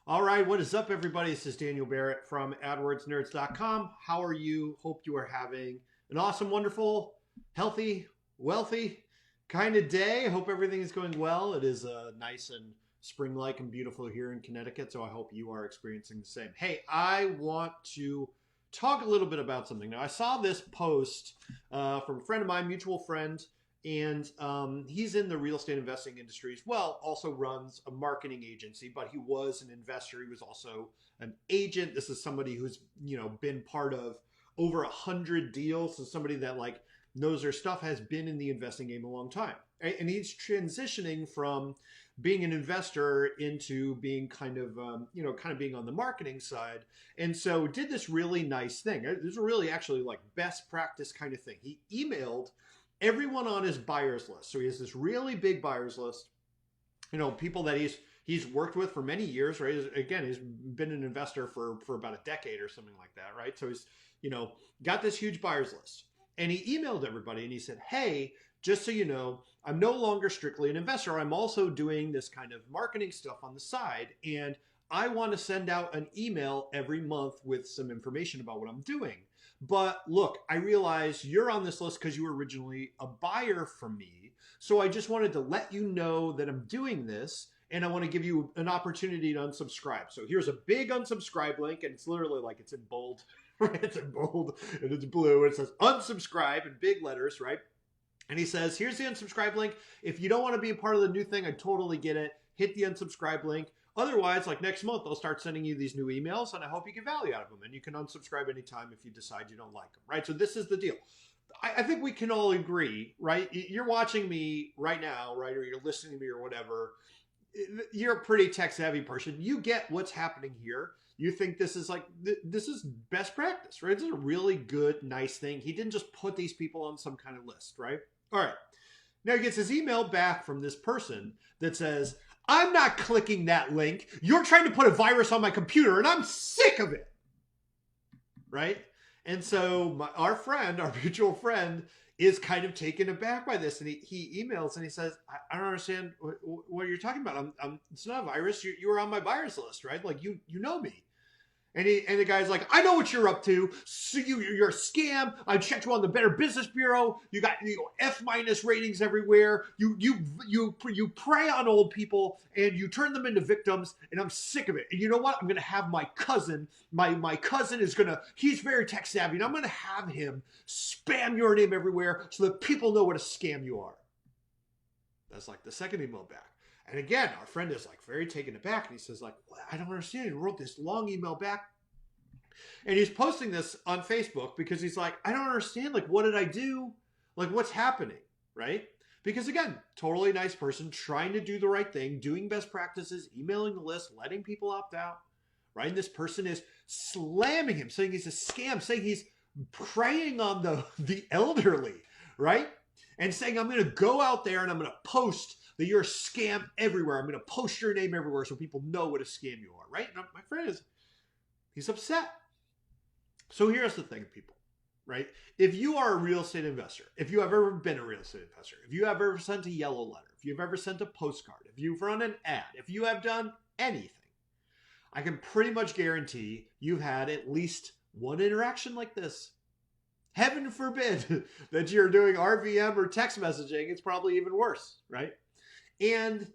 All right, what is up, everybody? This is Daniel Barrett from AdWordsNerds.com. How are you? Hope you are having an awesome, wonderful, healthy, wealthy kind of day. I hope everything is going well. It is nice and spring-like and beautiful here in Connecticut, so I hope you are experiencing the same. Hey, I want to talk a little bit about something. Now, I saw this post from a friend of mine, mutual friend, and he's in the real estate investing industry as well, also runs a marketing agency, but he was an investor. He was also an agent. This is somebody who's, been part of over 100 deals. So somebody that knows their stuff, has been in the investing game a long time. And he's transitioning from being an investor into being kind of being on the marketing side. And so did this really nice thing. This is really actually like best practice kind of thing. He emailed everyone on his buyers list. So he has this really big buyers list, people that he's worked with for many years, right? Again, he's been an investor for about a decade or something like that, right? So he's, got this huge buyers list. And he emailed everybody and he said, hey, just so you know, I'm no longer strictly an investor. I'm also doing this kind of marketing stuff on the side. And I want to send out an email every month with some information about what I'm doing. But look, I realize you're on this list because you were originally a buyer from me. So I just wanted to let you know that I'm doing this, and I want to give you an opportunity to unsubscribe. So here's a big unsubscribe link, and it's literally like it's in bold, right? It's in bold and it's blue. It says unsubscribe in big letters, right? And he says, here's the unsubscribe link. If you don't want to be a part of the new thing, I totally get it. Hit the unsubscribe link. Otherwise, like next month, I'll start sending you these new emails, and I hope you get value out of them. And you can unsubscribe anytime if you decide you don't like them, right? So this is the deal. I think we can all agree, right? You're watching me right now, right? Or you're listening to me or whatever. You're a pretty tech-savvy person. You get what's happening here. You think this is this is best practice, right? This is a really good, nice thing. He didn't just put these people on some kind of list, right? All right. Now he gets his email back from this person that says, I'm not clicking that link. You're trying to put a virus on my computer and I'm sick of it. Right? And so our mutual friend, is kind of taken aback by this. And he emails and he says, I don't understand what you're talking about. It's not a virus. You were on my buyers list, right? Like you know me. And the guy's like, I know what you're up to. So you're a scam. I checked you on the Better Business Bureau. You got F- ratings everywhere. You prey on old people and you turn them into victims. And I'm sick of it. And you know what? I'm gonna have my cousin. My cousin he's very tech savvy, and I'm gonna have him spam your name everywhere so that people know what a scam you are. That's like the second email back. And again, our friend is very taken aback, and he says well, I don't understand. He wrote this long email back, and he's posting this on Facebook because he's like, I don't understand. What did I do? What's happening, right? Because again, totally nice person, trying to do the right thing, doing best practices, emailing the list, letting people opt out, right? And this person is slamming him, saying he's a scam, saying he's preying on the elderly, right? And saying, I'm going to go out there and I'm going to post that you're a scam everywhere. I'm going to post your name everywhere so people know what a scam you are, right? And my friend he's upset. So here's the thing, people, right? If you are a real estate investor, if you have ever been a real estate investor, if you have ever sent a yellow letter, if you've ever sent a postcard, if you've run an ad, if you have done anything, I can pretty much guarantee you've had at least one interaction like this. Heaven forbid that you're doing RVM or text messaging. It's probably even worse, right? And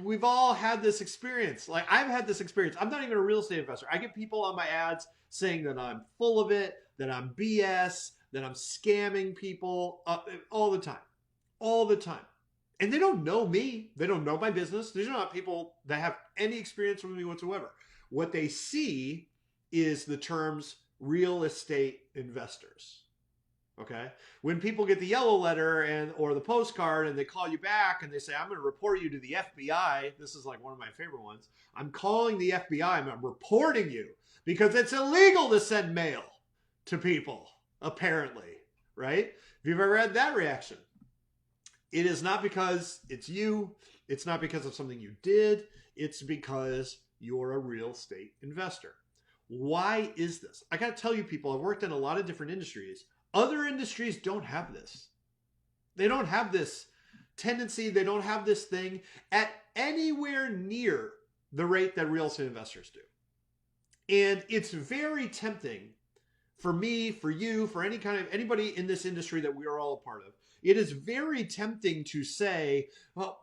we've all had this experience. I've had this experience. I'm not even a real estate investor. I get people on my ads saying that I'm full of it, that I'm BS, that I'm scamming people all the time. And they don't know me. They don't know my business. These are not people that have any experience with me whatsoever. What they see is the terms real estate investors. Okay. When people get the yellow letter or the postcard and they call you back and they say, I'm going to report you to the FBI. This is one of my favorite ones. I'm calling the FBI and I'm reporting you because it's illegal to send mail to people, apparently, right? Have you ever had that reaction? It is not because it's you. It's not because of something you did. It's because you're a real estate investor. Why is this? I got to tell you, people, I've worked in a lot of different industries. Other industries don't have this. They don't have this tendency. They don't have this thing at anywhere near the rate that real estate investors do. And it's very tempting for me, for you, for anybody in this industry that we are all a part of. It is very tempting to say, well,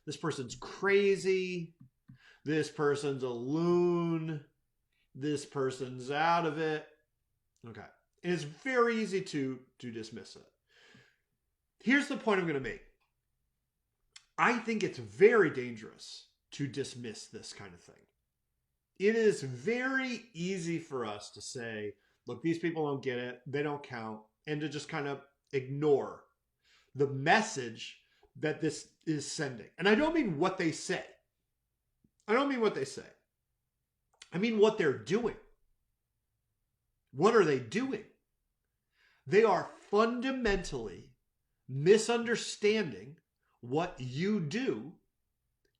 this person's crazy. This person's a loon. This person's out of it. Okay. And it's very easy to dismiss it. Here's the point I'm going to make. I think it's very dangerous to dismiss this kind of thing. It is very easy for us to say, look, these people don't get it. They don't count. And to just kind of ignore the message that this is sending. And I don't mean what they say. I don't mean what they say. I mean what they're doing. What are they doing? They are fundamentally misunderstanding what you do,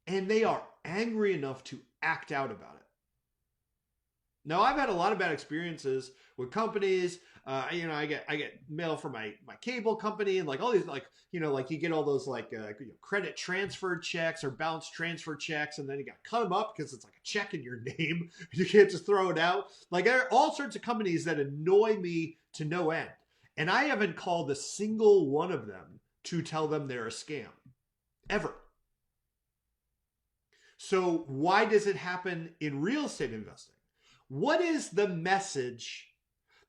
and they are angry enough to act out about it. Now, I've had a lot of bad experiences with companies. I get mail from my cable company, and like all these, you get all those credit transfer checks or balance transfer checks, and then you got to cut them up because it's like a check in your name. You can't just throw it out. Like, there are all sorts of companies that annoy me to no end, and I haven't called a single one of them to tell them they're a scam, ever. So why does it happen in real estate investing? What is the message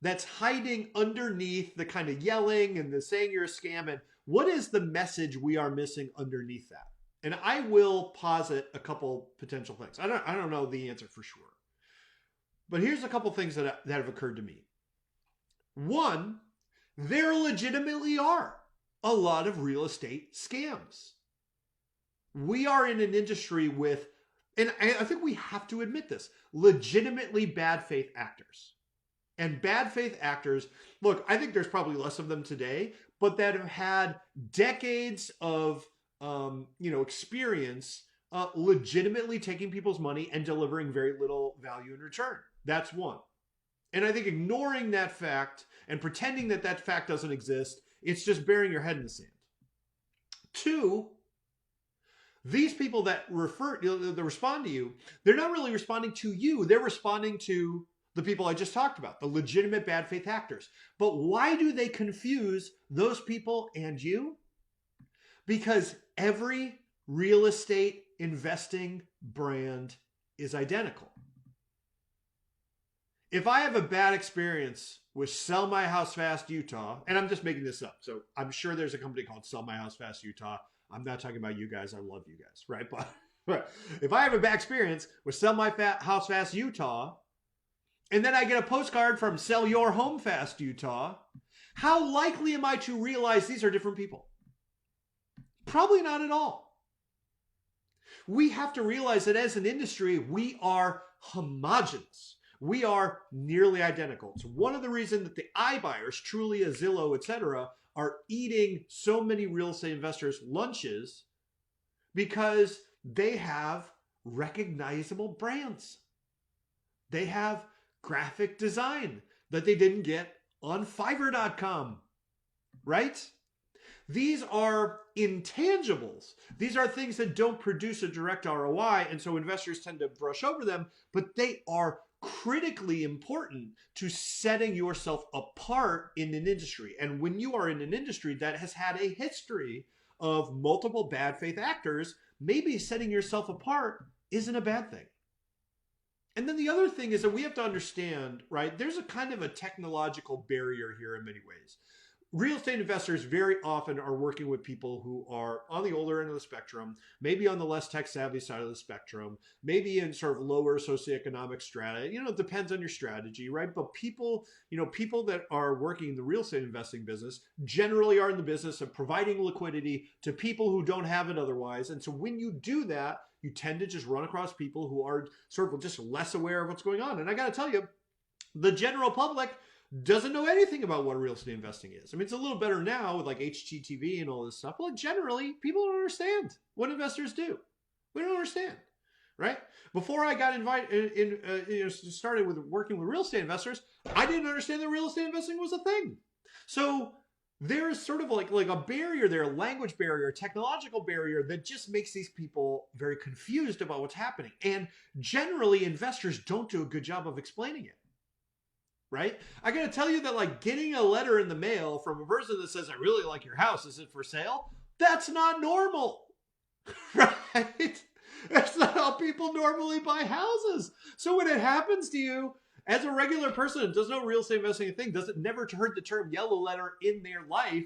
that's hiding underneath the kind of yelling and the saying you're a scam? And what is the message we are missing underneath that? And I will posit a couple potential things. I don't know the answer for sure. But here's a couple things that have occurred to me. One, there legitimately are a lot of real estate scams. We are in an industry with, and I think we have to admit this, legitimately bad faith actors. And bad faith actors, look, I think there's probably less of them today, but that have had decades of experience legitimately taking people's money and delivering very little value in return. That's one. And I think ignoring that fact and pretending that that fact doesn't exist, it's just burying your head in the sand. Two, these people that respond to you, they're not really responding to you. They're responding to the people I just talked about, the legitimate bad faith actors. But why do they confuse those people and you? Because every real estate investing brand is identical. If I have a bad experience with Sell My House Fast Utah, and I'm just making this up, so I'm sure there's a company called Sell My House Fast Utah. I'm not talking about you guys. I love you guys, right? But if I have a bad experience with Sell My House Fast Utah, and then I get a postcard from Sell Your Home Fast Utah, how likely am I to realize these are different people? Probably not at all. We have to realize that as an industry, we are homogenous. We are nearly identical. It's one of the reasons that the iBuyers, Trulia, Zillow, etc., are eating so many real estate investors' lunches, because they have recognizable brands. They have graphic design that they didn't get on Fiverr.com, right? These are intangibles. These are things that don't produce a direct ROI, and so investors tend to brush over them, but they are critically important to setting yourself apart in an industry. And when you are in an industry that has had a history of multiple bad faith actors, maybe setting yourself apart isn't a bad thing. And then the other thing is that we have to understand, right, there's a kind of a technological barrier here in many ways. Real estate investors very often are working with people who are on the older end of the spectrum, maybe on the less tech-savvy side of the spectrum, maybe in sort of lower socioeconomic strata. It depends on your strategy, right? But people that are working in the real estate investing business generally are in the business of providing liquidity to people who don't have it otherwise. And so when you do that, you tend to just run across people who are sort of just less aware of what's going on. And I got to tell you, the general public doesn't know anything about what real estate investing is. I mean, it's a little better now with like HGTV and all this stuff, but generally people don't understand what investors do. We don't understand, right? Before I got started with working with real estate investors, I didn't understand that real estate investing was a thing. So there is sort of like a barrier there, a language barrier, a technological barrier that just makes these people very confused about what's happening. And generally, investors don't do a good job of explaining it. Right? I got to tell you that like getting a letter in the mail from a person that says, I really like your house, is it for sale? That's not normal. Right? That's not how people normally buy houses. So when it happens to you as a regular person who does no real estate investing thing, doesn't never heard the term yellow letter in their life,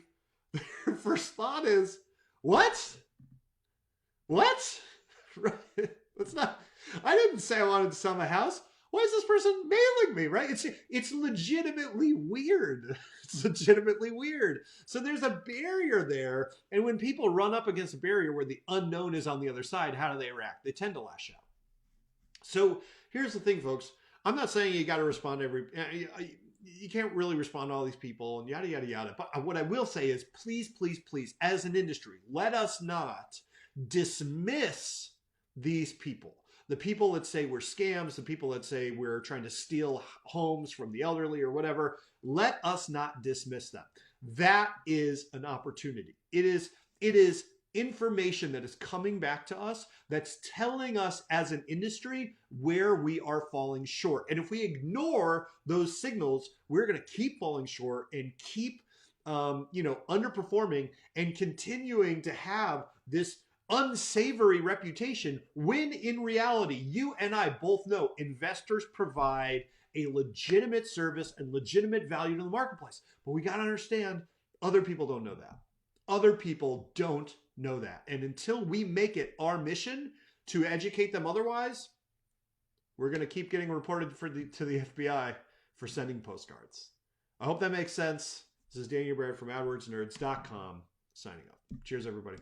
their first thought is, what? What? Right? That's not, I didn't say I wanted to sell my house. Why is this person mailing me, right? It's legitimately weird. It's legitimately weird. So there's a barrier there. And when people run up against a barrier where the unknown is on the other side, how do they react? They tend to lash out. So here's the thing, folks. I'm not saying you got to respond to every, you can't really respond to all these people and yada, yada, yada. But what I will say is please, please, please, as an industry, let us not dismiss these people. The people that say we're scams, the people that say we're trying to steal homes from the elderly or whatever, let us not dismiss them. That is an opportunity. It is information that is coming back to us that's telling us as an industry where we are falling short. And if we ignore those signals, we're going to keep falling short and keep underperforming and continuing to have this unsavory reputation, when in reality, you and I both know investors provide a legitimate service and legitimate value to the marketplace. But we got to understand other people don't know that. Other people don't know that. And until we make it our mission to educate them otherwise, we're going to keep getting reported to the FBI for sending postcards. I hope that makes sense. This is Daniel Barrett from AdWordsNerds.com signing off. Cheers, everybody.